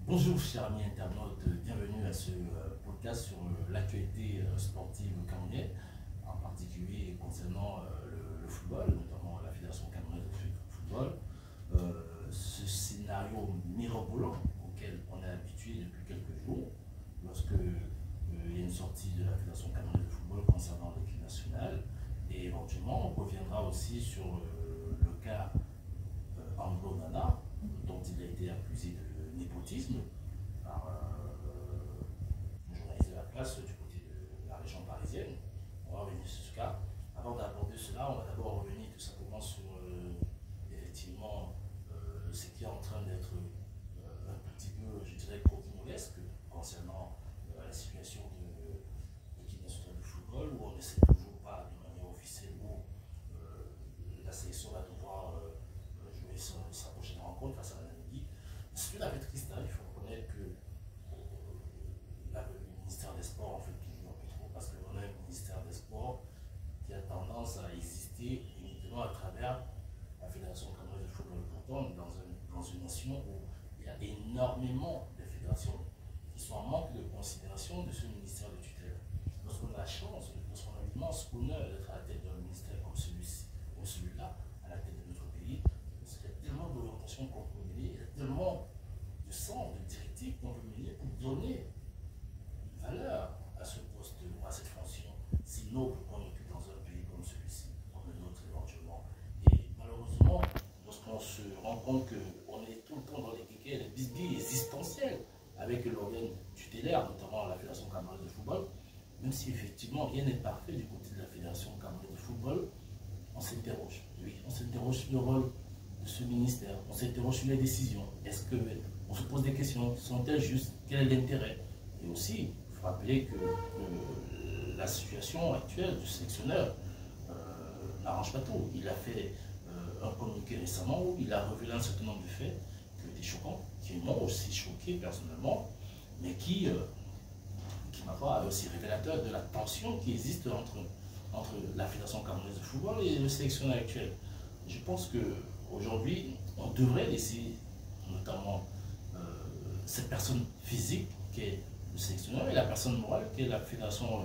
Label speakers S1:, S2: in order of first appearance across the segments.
S1: Bonjour chers amis internautes, bienvenue à ce podcast sur l'actualité sportive camerounaise, en particulier concernant le football, notamment la Fédération camerounaise de football. Ce scénario mirobolant auquel on est habitué depuis quelques jours, lorsque il y a une sortie de la Fédération camerounaise de football concernant l'équipe nationale, et éventuellement on reviendra aussi sur le cas Anglo Nana, dont il a été accusé de népotisme par une journaliste de la place du côté de la région parisienne. On va revenir sur ce cas. Avant d'aborder cela, on va d'abord revenir tout simplement sur effectivement ce qui est en train d'être un petit peu, je dirais, coquinolesque concernant la situation de l'équipe nationale de football, où on ne sait toujours pas de manière officielle où la sélection va devoir jouer sa prochaine rencontre face à la Namibie. C'est tout à fait triste, hein. Il faut reconnaître que le ministère des Sports en fait toujours un peu trop, parce qu'on a un ministère des Sports qui a tendance à exister uniquement à travers la Fédération camerounaise de football. Pourtant, dans une nation où il y a énormément de fédérations qui sont en manque de considération de ce ministère de tutelle. Lorsqu'on a la chance, lorsqu'on a l'immense honneur d'être à la tête d'un ministère comme celui-là, à la tête de notre pays, parce qu'il y a tellement d'orientations qu'on peut mener, il y a tellement de sens, de directives qu'on peut mener pour donner une valeur à ce poste ou à cette fonction si noble qu'on occupe dans un pays comme celui-ci, comme le nôtre éventuellement. Et malheureusement, lorsqu'on se rend compte qu'on est tout le temps dans les kékés, les bisbilles existentiels avec l'organe tutélaire, notamment la Fédération camerounaise de football, même si effectivement rien n'est parfait du côté de la Fédération camerounaise de football, on s'interroge. Oui, on s'interroge sur le rôle de ce ministère, on s'interroge sur les décisions. Est-ce qu'on se pose des questions, sont-elles justes? Quel est l'intérêt? Et aussi, il faut rappeler que la situation actuelle du sélectionneur n'arrange pas tout. Il a fait un communiqué récemment où il a révélé un certain nombre de faits qui étaient choquants, qui m'ont aussi choqué personnellement, mais qui ma foi, est aussi révélateur de la tension qui existe entre la Fédération camerounaise de football et le sélectionneur actuel. Je pense qu'aujourd'hui, on devrait laisser notamment cette personne physique qui est le sélectionneur et la personne morale qui est la Fédération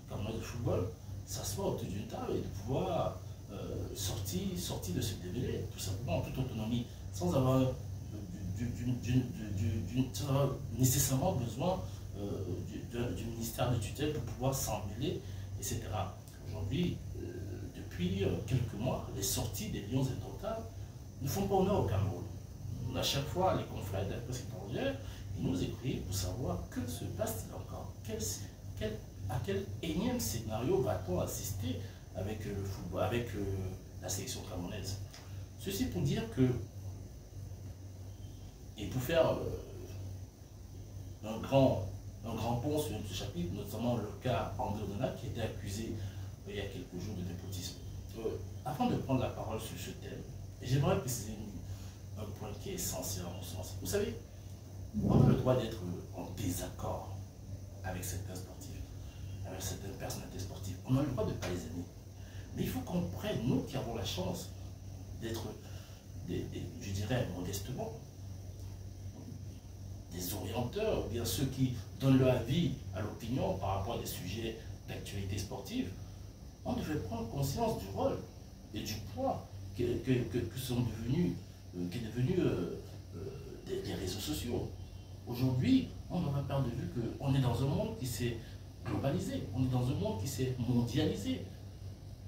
S1: camerounaise de football s'asseoir autour d'une table et de pouvoir sortir de ce dédélé, tout simplement en toute autonomie, sans avoir nécessairement besoin du ministère de tutelle pour pouvoir s'en mêler, etc. Aujourd'hui, depuis quelques mois, les sorties des Lions indomptables ne font pas honneur au Cameroun. À chaque fois, les confrères de la presse étrangère, ils nous écrivent pour savoir que se passe-t-il encore, à quel énième scénario va-t-on assister avec le football, avec la sélection camerounaise. Ceci pour dire que, et pour faire un grand pont sur ce chapitre, notamment le cas André Onana qui était accusé il y a quelques jours de népotisme. Avant de prendre la parole sur ce thème, j'aimerais préciser un point qui est essentiel à mon sens. Vous savez, on a le droit d'être en désaccord avec certains sportifs, avec certaines personnalités sportives. On a le droit de ne pas les aimer. Mais il faut qu'on prenne, nous qui avons la chance d'être, je dirais modestement, des orienteurs, ou bien ceux qui donnent leur avis à l'opinion par rapport à des sujets d'actualité sportive, on devait prendre conscience du rôle et du poids que sont devenus, des réseaux sociaux. Aujourd'hui, on n'aura pas de vue qu'on est dans un monde qui s'est globalisé, on est dans un monde qui s'est mondialisé.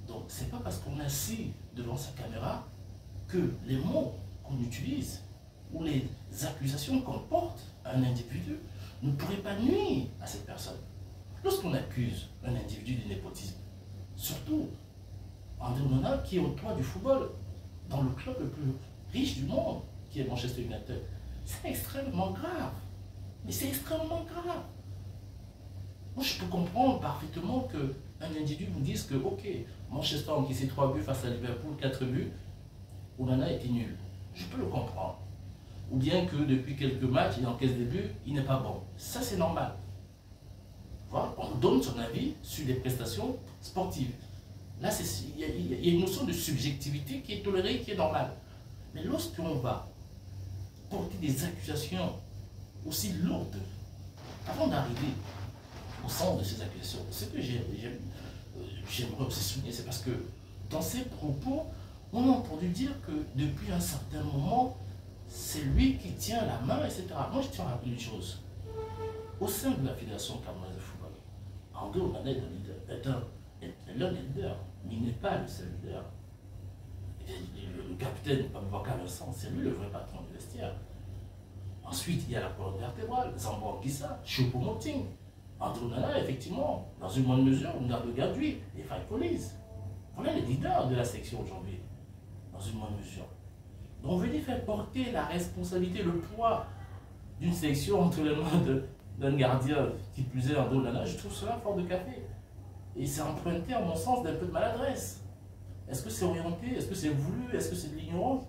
S1: Donc, ce n'est pas parce qu'on est assis devant sa caméra que les mots qu'on utilise ou les accusations qu'on porte à un individu ne pourraient pas nuire à cette personne. Lorsqu'on accuse un individu de népotisme, surtout André Onana qui est au toit du football, dans le club le plus riche du monde, qui est Manchester United, c'est extrêmement grave. Mais c'est extrêmement grave. Moi, je peux comprendre parfaitement qu'un individu vous dise que, ok, Manchester a encaissé 3 buts face à Liverpool, 4 buts, Onana était nul. Je peux le comprendre. Ou bien que depuis quelques matchs, il encaisse des buts, il n'est pas bon. Ça, c'est normal. Voilà, on donne son avis sur des prestations sportives. Là, il y a une notion de subjectivité qui est tolérée, qui est normale. Mais lorsqu'on va porter des accusations aussi lourde. Avant d'arriver au centre de ces accusations, ce que j'aimerais aussi souligner, c'est parce que dans ces propos, on a entendu dire que depuis un certain moment, c'est lui qui tient la main, etc. Moi, je tiens à rappeler une chose. Au sein de la Fédération camerounaise de football, André Onana est l'un des leaders, mais il n'est pas le seul leader. Le capitaine Boubacar Vincent, c'est lui le vrai patron du vestiaire. Ensuite, il y a la colonne vertébrale, Zambo Anguissa, Choupo-Moting, André Onana, effectivement, dans une bonne mesure, Ngarde Gadui et Faye Colise. Voilà les leaders de la section aujourd'hui, dans une bonne mesure. Donc on veut dire faire porter la responsabilité, le poids d'une sélection entre les mains d'un gardien qui plus est André Onana, je trouve cela fort de café. Et c'est emprunté, à mon sens, d'un peu de maladresse. Est-ce que c'est orienté? Est-ce que c'est voulu? Est-ce que c'est de l'ignorance?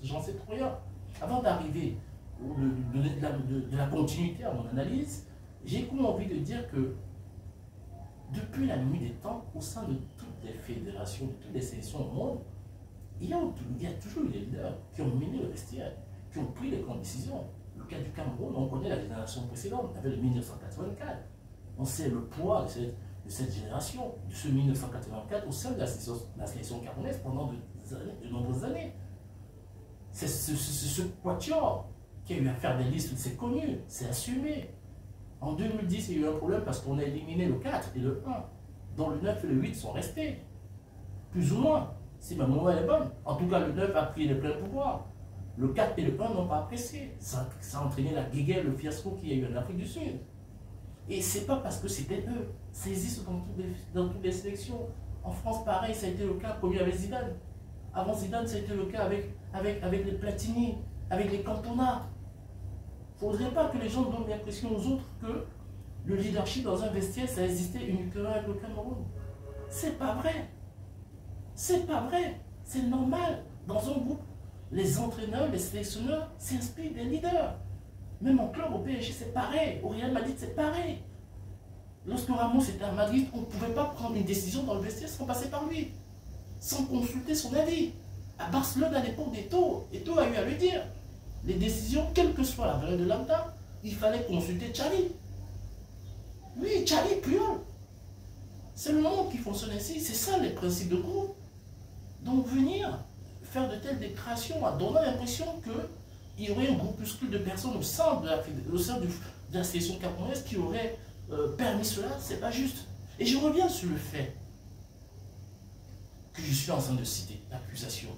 S1: J'en sais trop rien. Avant d'arriver de la continuité à mon analyse, j'ai comme envie de dire que depuis la nuit des temps, au sein de toutes les fédérations, de toutes les sélections au monde, il y a toujours eu des leaders qui ont mené le vestiaire, qui ont pris les grandes décisions. Le cas du Cameroun, on connaît la génération précédente, avec le 1984. On sait le poids de cette génération, de ce 1984, au sein de la sélection camerounaise pendant de nombreuses années. C'est ce quatuor qui a eu à faire des listes, c'est connu, c'est assumé. En 2010, il y a eu un problème parce qu'on a éliminé le 4 et le 1, dont le 9 et le 8 sont restés. Plus ou moins, si ma mémoire est bonne. En tout cas, le 9 a pris les pleins pouvoirs. Le 4 et le 1 n'ont pas apprécié. Ça a entraîné la guéguerre, le fiasco qu'il y a eu en Afrique du Sud. Et c'est pas parce que c'était eux. Ça existe dans toutes les sélections. En France, pareil, ça a été le cas premier avec Zidane. Avant Zidane, ça a été le cas avec les Platini, avec les Cantona. Il ne faudrait pas que les gens donnent l'impression aux autres que le leadership dans un vestiaire, ça existait uniquement avec le Cameroun. C'est pas vrai. C'est pas vrai. C'est normal. Dans un groupe, les entraîneurs, les sélectionneurs s'inspirent des leaders. Même en club, au PSG, c'est pareil. Au Real Madrid, c'est pareil. Lorsque Ramos était à Madrid, on ne pouvait pas prendre une décision dans le vestiaire sans passer par lui, sans consulter son avis. À Barcelone, à l'époque d'Eto'o, Eto'o a eu à lui dire. Les décisions, quelle que soit la valeur de lambda, il fallait consulter Xavi. Oui, Xavi, Puyol. C'est le monde qui fonctionne ainsi. C'est ça les principes de groupe. Donc venir faire de telles déclarations a donné l'impression qu'il y aurait un groupuscule de personnes au sein de la sélection camerounaise qui aurait permis cela, c'est pas juste. Et je reviens sur le fait que je suis en train de citer l'accusation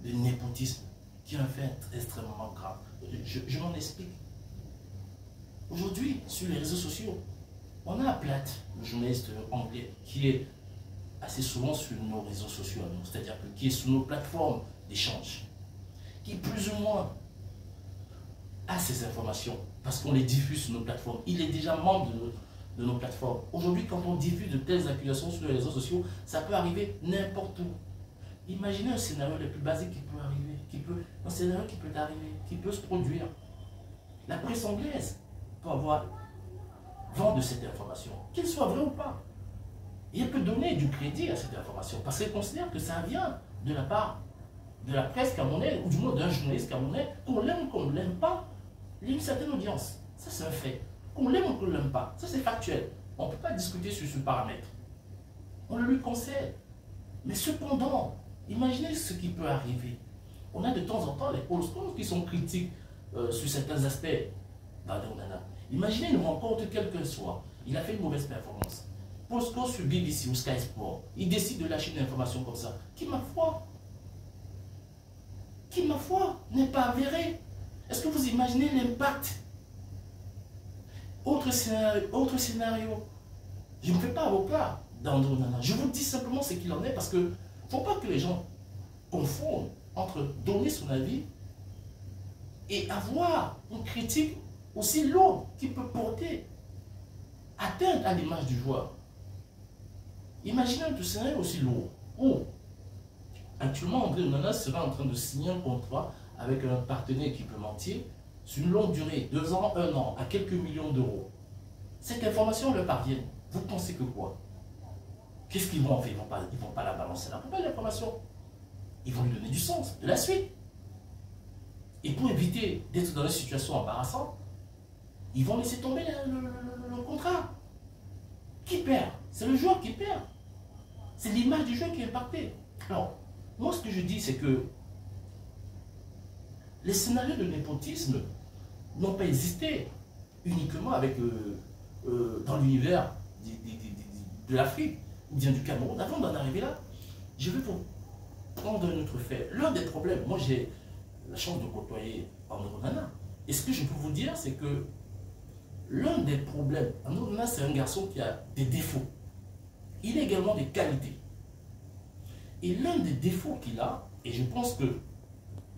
S1: de népotisme, qui est un fait extrêmement grave. Je m'en explique. Aujourd'hui, sur les réseaux sociaux, on a Platt, le journaliste anglais, qui est assez souvent sur nos réseaux sociaux, c'est-à-dire qui est sur nos plateformes d'échange, qui plus ou moins a ces informations, parce qu'on les diffuse sur nos plateformes. Il est déjà membre de nos plateformes. Aujourd'hui, quand on diffuse de telles accusations sur les réseaux sociaux, ça peut arriver n'importe où. Imaginez un scénario le plus basique qui peut arriver, un scénario qui peut arriver, qui peut se produire. La presse anglaise peut avoir vent de cette information, qu'elle soit vraie ou pas. Et elle peut donner du crédit à cette information, parce qu'elle considère que ça vient de la part de la presse camerounaise, ou du moins d'un journaliste camerounais, qu'on l'aime ou qu'on ne l'aime pas, il y a une certaine audience. Ça, c'est un fait. Qu'on l'aime ou qu'on ne l'aime pas, ça, c'est factuel. On ne peut pas discuter sur ce paramètre. On le lui concède. Mais cependant, imaginez ce qui peut arriver. On a de temps en temps les Paul-Scholes qui sont critiques sur certains aspects d'André Onana. Imaginez une rencontre, quelle qu'elle soit. Il a fait une mauvaise performance. Paul-Scholes sur BBC ou Sky Sport, il décide de lâcher une information comme ça. Qui, ma foi, n'est pas avéré. Est-ce que vous imaginez l'impact? Autre scénario. Je ne me fais pas avocat d'André Onana. Je vous dis simplement ce qu'il en est parce que il ne faut pas que les gens confondent entre donner son avis et avoir une critique aussi lourde qui peut porter atteinte à l'image du joueur. Imaginez un scénario aussi lourd où actuellement André Onana sera en train de signer un contrat avec un partenaire équipementier sur une longue durée, 2 ans, 1 an, à quelques millions d'euros. Cette information leur parvient. Vous pensez que quoi? Qu'est-ce qu'ils vont en faire? Ils vont pas la balancer à la poubelle, l'information. Ils vont lui donner du sens, de la suite. Et pour éviter d'être dans une situation embarrassante, ils vont laisser tomber le contrat. Qui perd? C'est le joueur qui perd. C'est l'image du jeu qui est impactée. Alors, moi ce que je dis, c'est que les scénarios de népotisme n'ont pas existé uniquement avec, dans l'univers de l'Afrique ou bien du Cameroun. Avant d'en arriver là, je vais vous prendre un autre fait. L'un des problèmes, moi j'ai la chance de côtoyer André Onana. Et ce que je peux vous dire, c'est que l'un des problèmes, André Onana, c'est un garçon qui a des défauts. Il a également des qualités. Et l'un des défauts qu'il a, et je pense que,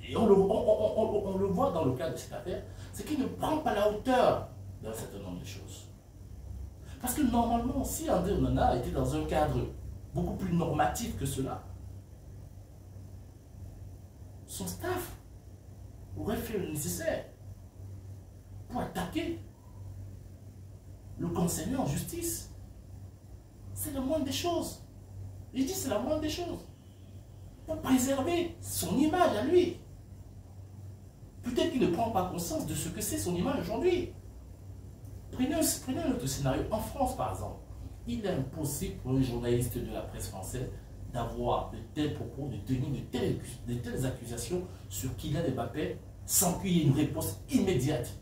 S1: et on le voit dans le cas de cette affaire, c'est qu'il ne prend pas la hauteur d'un certain nombre de choses. Parce que normalement, si André Onana était dans un cadre beaucoup plus normatif que cela, son staff aurait fait le nécessaire pour attaquer le concerné en justice. C'est la moindre des choses. Je dis c'est la moindre des choses. Pour préserver son image à lui. Peut-être qu'il ne prend pas conscience de ce que c'est son image aujourd'hui. Prenez un autre scénario. En France, par exemple, il est impossible pour un journaliste de la presse française d'avoir de tels propos, de tenir de telles accusations sur Kylian Mbappé sans qu'il y ait une réponse immédiate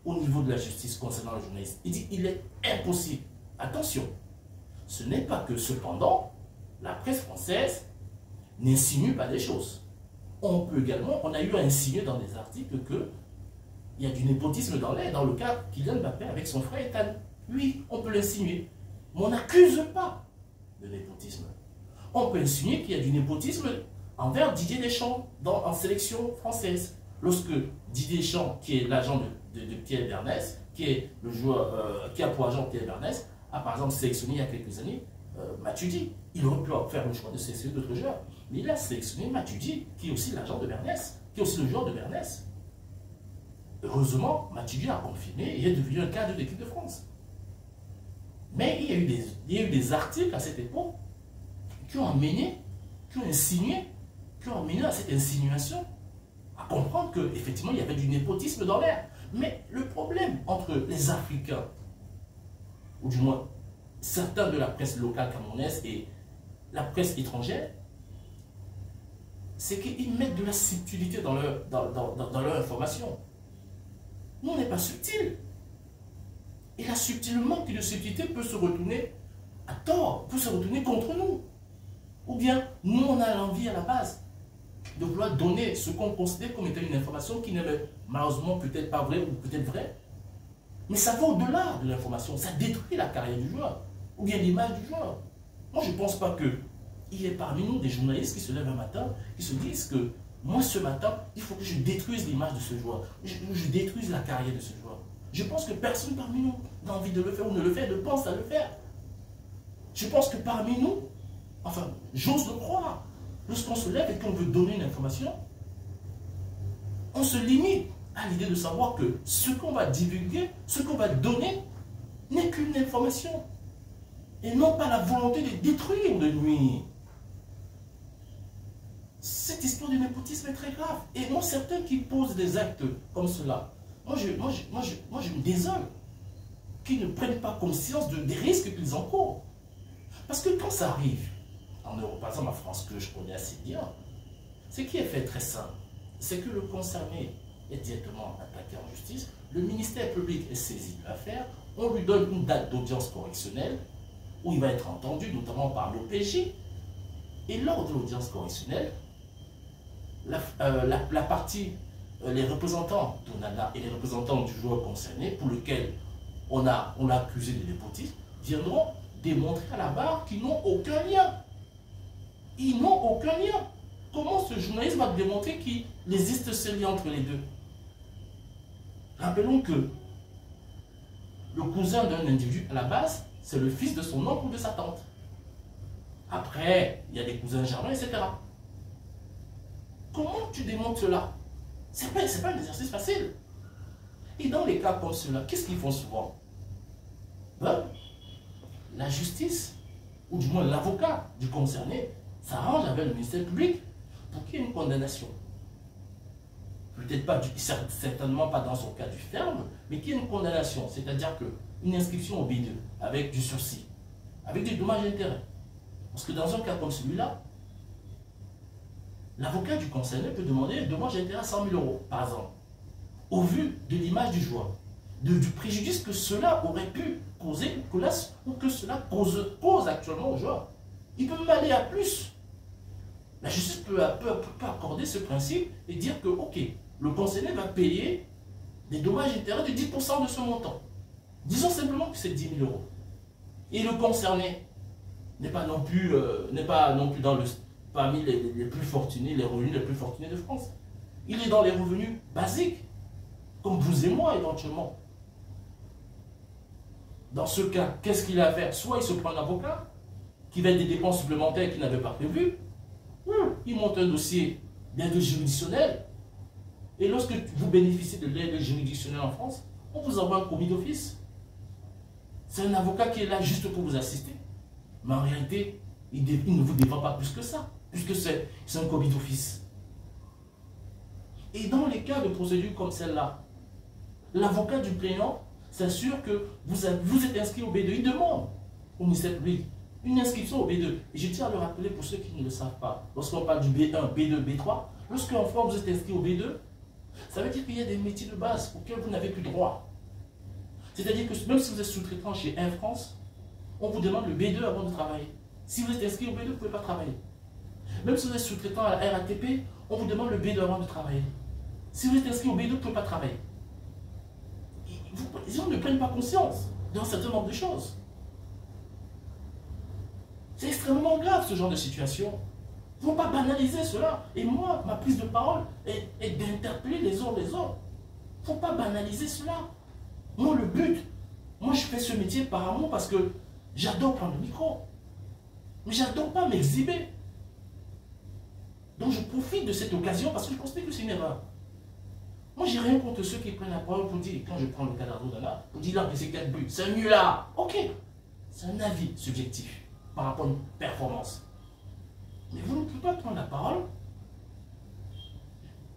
S1: au niveau de la justice concernant le journaliste. Il dit il est impossible. Attention, ce n'est pas que cependant, la presse française n'insinue pas des choses. On peut également, on a eu à insinuer dans des articles que il y a du népotisme dans l'air, dans le cas Kylian Mbappé avec son frère Ethan. Oui, on peut l'insinuer, mais on n'accuse pas de népotisme. On peut insinuer qu'il y a du népotisme envers Didier Deschamps en sélection française. Lorsque Didier Deschamps, qui est l'agent de Pierre Bernès, qui est le joueur, qui a pour agent Pierre Bernès, a par exemple sélectionné il y a quelques années Matuidi. Il aurait pu faire le choix de sélectionner d'autres joueurs. Mais il a sélectionné Matuidi, qui est aussi l'agent de Bernès, qui est aussi le joueur de Bernès. Heureusement, Matuidi a confirmé et est devenu un cadre de l'équipe de France. Mais il y a eu des articles à cette époque qui ont amené, qui ont insinué, qui ont amené à cette insinuation, à comprendre qu'effectivement il y avait du népotisme dans l'air. Mais le problème entre les Africains, ou du moins certains de la presse locale camerounaise et la presse étrangère, c'est qu'ils mettent de la subtilité dans leur information. Nous, on n'est pas subtil. Et le manque de subtilité peut se retourner à tort, peut se retourner contre nous. Ou bien, nous, on a l'envie à la base de vouloir donner ce qu'on considère comme étant une information qui n'est malheureusement peut-être pas vraie ou peut-être vraie. Mais ça va au-delà de l'information, ça détruit la carrière du joueur, ou bien l'image du joueur. Moi, je ne pense pas qu'il y ait parmi nous des journalistes qui se lèvent un matin, qui se disent que moi, ce matin, il faut que je détruise l'image de ce joueur, je détruise la carrière de ce joueur. Je pense que personne parmi nous n'a envie de le faire ou ne le fait, ne pense à le faire. Je pense que parmi nous, enfin, j'ose le croire, lorsqu'on se lève et qu'on veut donner une information, on se limite à l'idée de savoir que ce qu'on va divulguer, ce qu'on va donner, n'est qu'une information. Et non pas la volonté de détruire ou de nuire. Cette histoire du népotisme est très grave. Et moi, certains qui posent des actes comme cela, moi je me désole qu'ils ne prennent pas conscience des risques qu'ils encourent. Parce que quand ça arrive, en Europe, par exemple en France, que je connais assez bien, ce qui est fait très simple, c'est que le concerné est directement attaqué en justice, le ministère public est saisi de l'affaire, on lui donne une date d'audience correctionnelle où il va être entendu, notamment par l'OPJ, et lors de l'audience correctionnelle, la partie, les représentants d'Onana et les représentants du joueur concerné, pour lequel on l'a accusé de népotisme, viendront démontrer à la barre qu'ils n'ont aucun lien. Ils n'ont aucun lien. Comment ce journaliste va démontrer qu'il existe ce lien entre les deux? Rappelons que le cousin d'un individu, à la base, c'est le fils de son oncle ou de sa tante. Après, il y a des cousins germains, etc. Comment tu démontres cela? Ce n'est pas un exercice facile. Et dans les cas comme cela, qu'est-ce qu'ils font souvent? Ben, la justice, ou du moins l'avocat du concerné, s'arrange avec le ministère public pour qu'il y ait une condamnation. peut-être pas, certainement pas dans son cas du ferme, mais qui a une condamnation, c'est-à-dire qu'une inscription au B2 avec du sursis, avec des dommages et intérêts. Parce que dans un cas comme celui-là, l'avocat du concerné peut demander un dommage et intérêt à 100 000 euros, par exemple, au vu de l'image du joueur, du préjudice que cela aurait pu causer, ou que cela cause actuellement au joueur. Il peut même aller à plus. La justice peut accorder ce principe et dire que, ok, le concerné va payer des dommages et intérêts de 10% de ce montant. Disons simplement que c'est 10 000 euros. Et le concerné n'est pas non plus parmi les plus fortunés, les revenus les plus fortunés de France. Il est dans les revenus basiques, comme vous et moi éventuellement. Dans ce cas, qu'est-ce qu'il a à faire? Soit il se prend un avocat, qui va être des dépenses supplémentaires qu'il n'avait pas prévues, ou il monte un dossier d'aide juridictionnelle, et lorsque vous bénéficiez de l'aide juridictionnelle en France, on vous envoie un commis d'office. C'est un avocat qui est là juste pour vous assister. Mais en réalité, il ne vous défend pas plus que ça, puisque c'est un commis d'office. Et dans les cas de procédure comme celle-là, l'avocat du plaignant s'assure que vous êtes inscrit au B2. Il demande au ministère public une inscription au B2. Et je tiens à le rappeler pour ceux qui ne le savent pas. Lorsqu'on parle du B1, B2, B3, lorsqu'en France vous êtes inscrit au B2, ça veut dire qu'il y a des métiers de base auxquels vous n'avez plus droit. C'est-à-dire que même si vous êtes sous-traitant chez Air France, on vous demande le B2 avant de travailler. Si vous êtes inscrit au B2, vous ne pouvez pas travailler. Même si vous êtes sous-traitant à la RATP, on vous demande le B2 avant de travailler. Si vous êtes inscrit au B2, vous ne pouvez pas travailler. Les gens ne prennent pas conscience d'un certain nombre de choses. C'est extrêmement grave ce genre de situation. Il ne faut pas banaliser cela. Et moi, ma prise de parole est d'interpeller les uns les autres. Il ne faut pas banaliser cela. Moi, le but, moi je fais ce métier par amour parce que j'adore prendre le micro. Mais j'adore pas m'exhiber. Donc je profite de cette occasion parce que je considère que c'est une erreur. Moi, j'ai rien contre ceux qui prennent la parole pour dire, quand je prends le cas d'Ardonana, pour dire là que c'est 4 buts, c'est un nul là. Ok, c'est un avis subjectif par rapport à une performance. Mais vous ne pouvez pas prendre la parole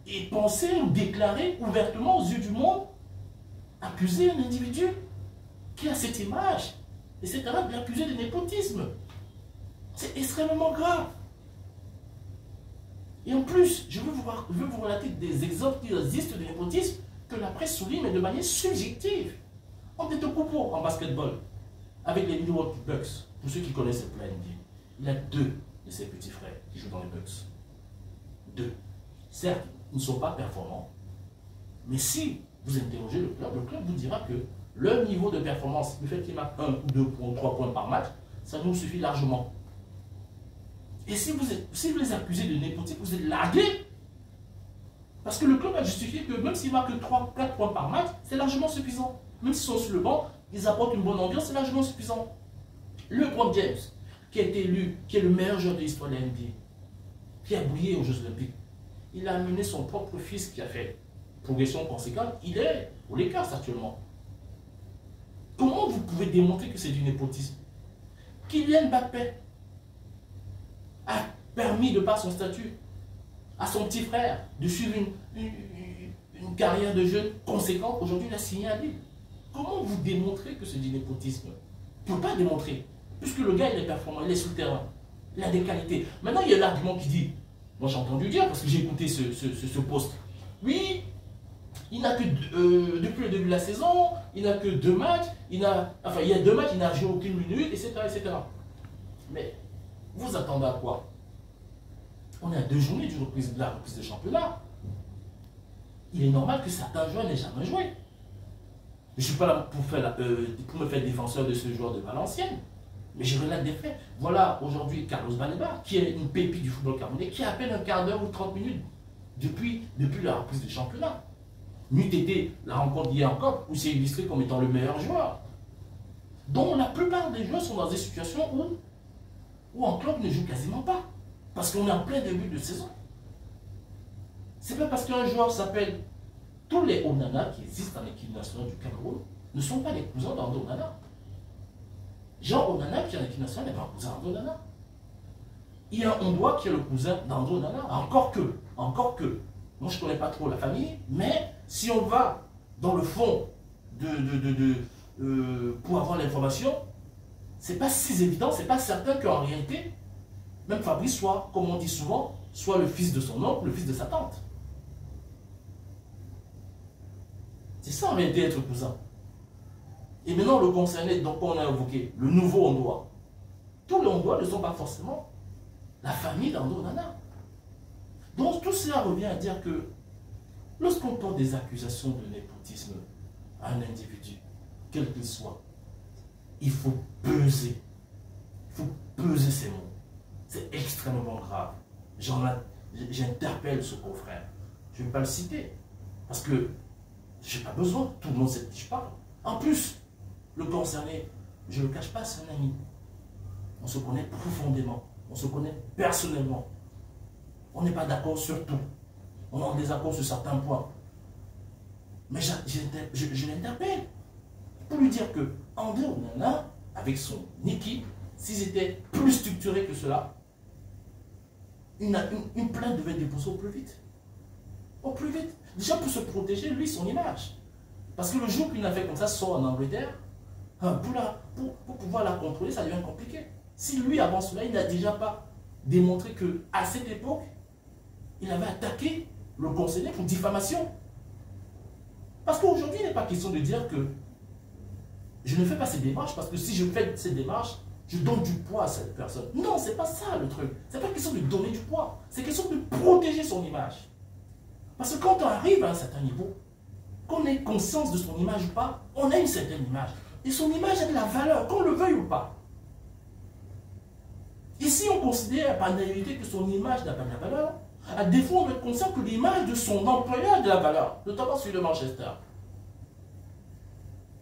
S1: et penser ou déclarer ouvertement aux yeux du monde, accuser un individu qui a cette image, etc., de l'accuser de népotisme. C'est extrêmement grave. Et en plus, je veux vous relater des exemples qui existent de népotisme que la presse souligne, mais de manière subjective. On est au Coupeau en basketball, avec les Milwaukee Bucks. Pour ceux qui connaissent le plan NBA, il y a 2 de ses petits frères qui jouent dans les Bucks. 2. Certes, ils ne sont pas performants, mais si vous interrogez le club vous dira que leur niveau de performance, le fait qu'il marque 1 ou 2 points, 3 points par match, ça nous suffit largement. Et si vous les accusez de népotisme, vous êtes largués. Parce que le club a justifié que même s'ils marquent 3-4 points par match, c'est largement suffisant. Même s'ils sont sur le banc, ils apportent une bonne ambiance, c'est largement suffisant. LeBron James, qui a été élu, qui est le meilleur joueur de l'histoire de la NBA, qui a brillé aux Jeux Olympiques, il a amené son propre fils qui a fait progression conséquente. Il est aux Lakers actuellement. Comment vous pouvez démontrer que c'est du népotisme? Kylian Mbappé a permis, de par son statut, à son petit frère de suivre une carrière de jeune conséquente. Aujourd'hui, il a signé à Lille. Comment vous démontrez que c'est du népotisme? Vous ne pouvez pas démontrer. Puisque le gars, il est performant, il est sur le terrain. Il a des qualités. Maintenant, il y a l'argument qui dit, moi j'ai entendu dire, parce que j'ai écouté ce post, oui, il n'a que, depuis le début de la saison, il n'a que 2 matchs, il y a 2 matchs, il n'a joué aucune minute, etc., etc. Mais vous attendez à quoi? On est à 2 journées de la reprise de championnat. Il est normal que certains joueurs n'aient jamais joué. Je ne suis pas là pour me faire défenseur de ce joueur de Valenciennes, mais je relate des faits. Voilà aujourd'hui Carlos Baleba, qui est une pépite du football camerounais, qui a à peine un quart d'heure ou 30 minutes depuis la reprise du championnat. N'eût été la rencontre d'hier en COP, où c'est illustré comme étant le meilleur joueur. Donc la plupart des joueurs sont dans des situations où en club ne joue quasiment pas. Parce qu'on est en plein début de saison. C'est pas parce qu'un joueur s'appelle... Tous les Onana qui existent en équipe nationale du Cameroun ne sont pas les cousins d'Ando Onana. Jean Onana qui est en équipe nationale n'est pas un cousin d'Ando Onana. Il y a un Hondois qui est le cousin d'Ando Onana. Encore que. Moi, je ne connais pas trop la famille, mais si on va dans le fond pour avoir l'information, c'est pas si évident, c'est pas certain qu'en réalité, même Fabrice soit, comme on dit souvent, soit le fils de son oncle, le fils de sa tante. C'est ça en réalité être cousin. Et maintenant, le concerné, donc on a évoqué, le nouveau Ondoa. Tous les Ondoa ne sont pas forcément la famille d'Ando Nana. Donc tout cela revient à dire que lorsqu'on porte des accusations de népotisme à un individu, quel qu'il soit, il faut peser. Il faut peser ces mots. C'est extrêmement grave. J'interpelle ce confrère. Je ne vais pas le citer. Parce que je n'ai pas besoin. Tout le monde sait de qui je parle. En plus, le concerné, je ne le cache pas, c'est un ami. On se connaît profondément. On se connaît personnellement. On n'est pas d'accord sur tout. On est en désaccord sur certains points. Mais je l'interpelle pour lui dire que André Onana, avec son équipe, s'ils étaient plus structurés que cela, une plainte devait être déposée au plus vite. Au plus vite. Déjà pour se protéger, lui, son image. Parce que le jour qu'une affaire comme ça sort en Angleterre, pour pouvoir la contrôler, ça devient compliqué. Si lui, avant cela, il n'a déjà pas démontré qu'à cette époque, il avait attaqué le conseiller pour diffamation. Parce qu'aujourd'hui, il n'est pas question de dire que je ne fais pas ces démarches parce que si je fais ces démarches, je donne du poids à cette personne. Non, c'est pas ça le truc. C'est pas question de donner du poids. C'est question de protéger son image. Parce que quand on arrive à un certain niveau, qu'on ait conscience de son image ou pas, on a une certaine image. Et son image a de la valeur, qu'on le veuille ou pas. Et si on considère par naïveté que son image n'a pas de la valeur, à défaut, on est conscient que l'image de son employeur a de la valeur, notamment celui de Manchester.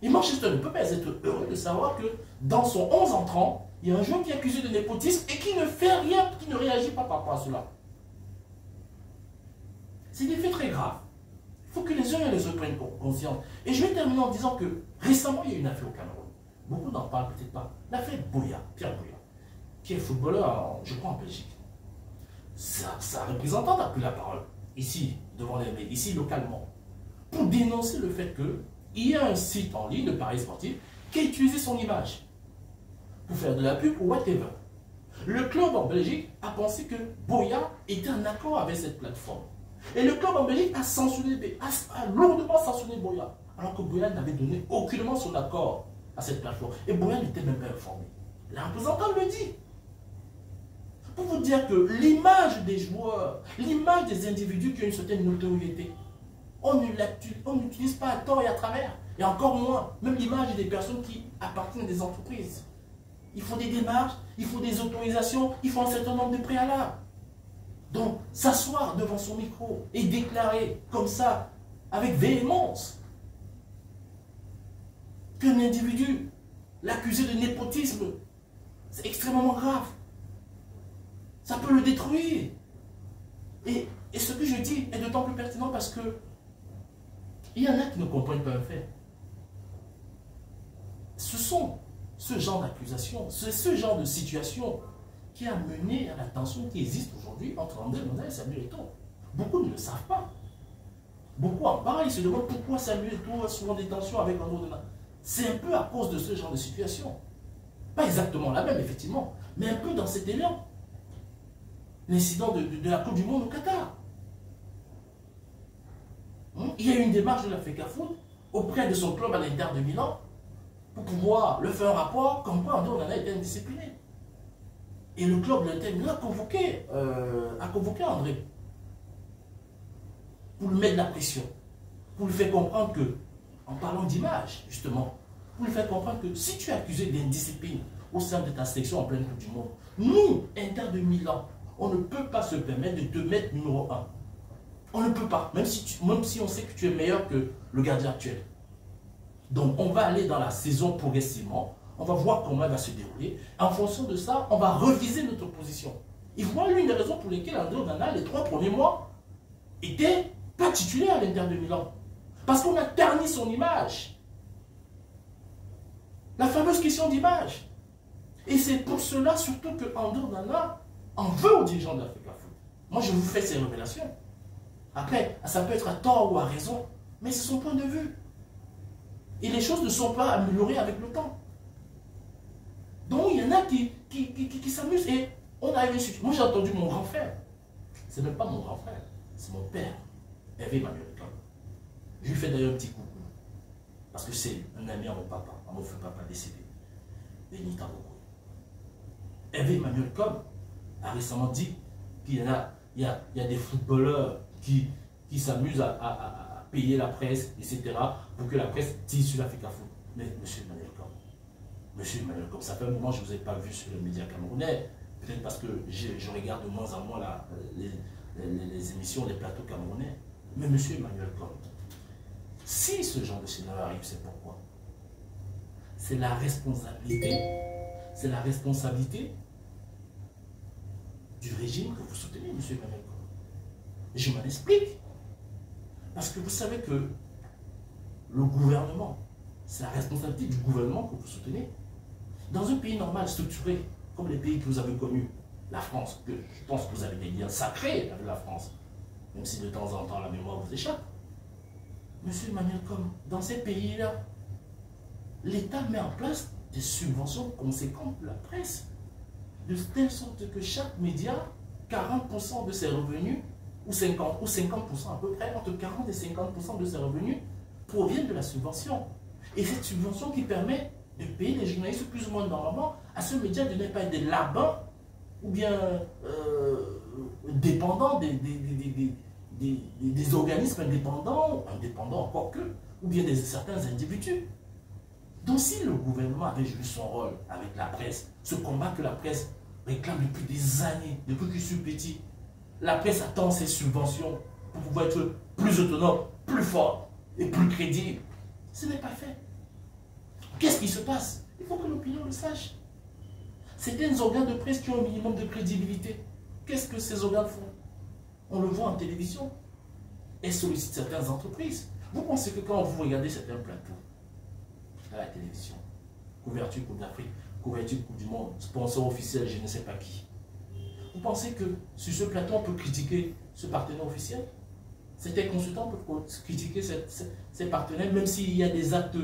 S1: Et Manchester ne peut pas être heureux de savoir que dans son 11 entrant, il y a un joueur qui est accusé de népotisme et qui ne fait rien, qui ne réagit pas par rapport à cela. C'est des faits très graves. Il faut que les uns et les autres prennent conscience. Et je vais terminer en disant que récemment, il y a eu une affaire au Cameroun. Beaucoup n'en parlent peut-être pas. L'affaire Boya, Pierre Boya, qui est footballeur, je crois, en Belgique. Sa représentante a pris la parole, ici, devant les médias, ici, localement, pour dénoncer le fait qu'il y a un site en ligne de paris sportif qui a utilisé son image pour faire de la pub ou whatever. Le club en Belgique a pensé que Boya était en accord avec cette plateforme. Et le club en Belgique a lourdement sanctionné Boya, alors que Boya n'avait donné aucunement son accord à cette plateforme. Et Boya n'était même pas informé. La représentante le dit. Pour vous dire que l'image des joueurs, l'image des individus qui ont une certaine notoriété, on n'utilise pas à tort et à travers. Et encore moins, même l'image des personnes qui appartiennent à des entreprises. Il faut des démarches, il faut des autorisations, il faut un certain nombre de préalables. Donc, s'asseoir devant son micro et déclarer comme ça, avec véhémence, qu'un individu, l'accusé de népotisme, c'est extrêmement grave. Ça peut le détruire. Et ce que je dis est d'autant plus pertinent parce que il y en a qui ne comprennent pas un fait. Ce sont ce genre d'accusations, ce genre de situation qui a mené à la tension qui existe aujourd'hui entre André Onana et Samuel Eto'o. Beaucoup ne le savent pas. Beaucoup en parlent, ils se demandent pourquoi Samuel Eto'o a souvent des tensions avec André Onana. C'est un peu à cause de ce genre de situation. Pas exactement la même, effectivement, mais un peu dans cet élan. L'incident de la Coupe du Monde au Qatar. Il y a eu une démarche de la FECAFOOT auprès de son club à l'Inter de Milan pour pouvoir le faire un rapport comme quoi André Onana était indiscipliné. Et le club de l'Inter de Milan a convoqué André pour lui mettre la pression, pour lui faire comprendre que, en parlant d'image justement, pour lui faire comprendre que si tu es accusé d'indiscipline au sein de ta section en pleine Coupe du Monde, nous, Inter de Milan, on ne peut pas se permettre de te mettre numéro 1. On ne peut pas, même si on sait que tu es meilleur que le gardien actuel. Donc on va aller dans la saison progressivement, on va voir comment elle va se dérouler. En fonction de ça, on va reviser notre position. Et voilà l'une des raisons pour lesquelles André Onana, les 3 premiers mois, était pas titulaire à l'Inter de Milan. Parce qu'on a terni son image. La fameuse question d'image. Et c'est pour cela surtout que André Onana en veut aux dirigeants de la FECAFOOT. Moi, je vous fais ces révélations. Après, ça peut être à tort ou à raison, mais c'est son point de vue. Et les choses ne sont pas améliorées avec le temps. Donc il y en a qui s'amusent. Et on a une situation. Moi j'ai entendu mon grand frère. C'est même pas mon grand frère, c'est mon père, Hervé Emmanuel Comme. Je lui fais d'ailleurs un petit coucou. Parce que c'est un ami à mon papa, à mon frère papa décédé. Benita Boko. Hervé Emmanuel Comme a récemment dit qu'il y a des footballeurs qui s'amusent à payer la presse, etc., pour que la presse dise sur l'Africa Foot. Mais monsieur Emmanuel Comme, ça fait un moment que je ne vous ai pas vu sur les médias camerounais. Peut-être parce que je regarde de moins en moins les émissions, les plateaux camerounais. Mais monsieur Emmanuel Comme, si ce genre de scénario arrive, c'est pourquoi? C'est la responsabilité du régime que vous soutenez, monsieur Emmanuel Comme. Je m'en explique. Parce que vous savez que le gouvernement, c'est la responsabilité du gouvernement que vous soutenez. Dans un pays normal, structuré, comme les pays que vous avez connus, la France, que je pense que vous avez des liens sacrés avec la France, même si de temps en temps la mémoire vous échappe. Monsieur Emmanuel Comme, dans ces pays-là, l'État met en place des subventions conséquentes pour la presse, de telle sorte que chaque média, 40% de ses revenus, ou 50% à peu près, entre 40 et 50% de ses revenus, proviennent de la subvention. Et cette subvention qui permet de payer les journalistes plus ou moins normalement, à ce média de ne pas être des labans ou bien dépendants des organismes indépendants encore que, ou bien certains individus. Donc si le gouvernement avait joué son rôle avec la presse, ce combat que la presse réclame depuis des années, depuis que je suis petit, la presse attend ses subventions pour pouvoir être plus autonome, plus fort et plus crédible. Ce n'est pas fait. Qu'est-ce qui se passe? Il faut que l'opinion le sache. C'est des organes de presse qui ont un minimum de crédibilité. Qu'est-ce que ces organes font? On le voit en télévision. Elles sollicitent certaines entreprises. Vous pensez que quand vous regardez certains plateaux à la télévision, couverture Coupe d'Afrique, couverture Coupe du Monde, sponsor officiel, je ne sais pas qui, vous pensez que sur ce plateau, on peut critiquer ce partenaire officiel? Certains consultants peuvent critiquer ces partenaires, même s'il y a des actes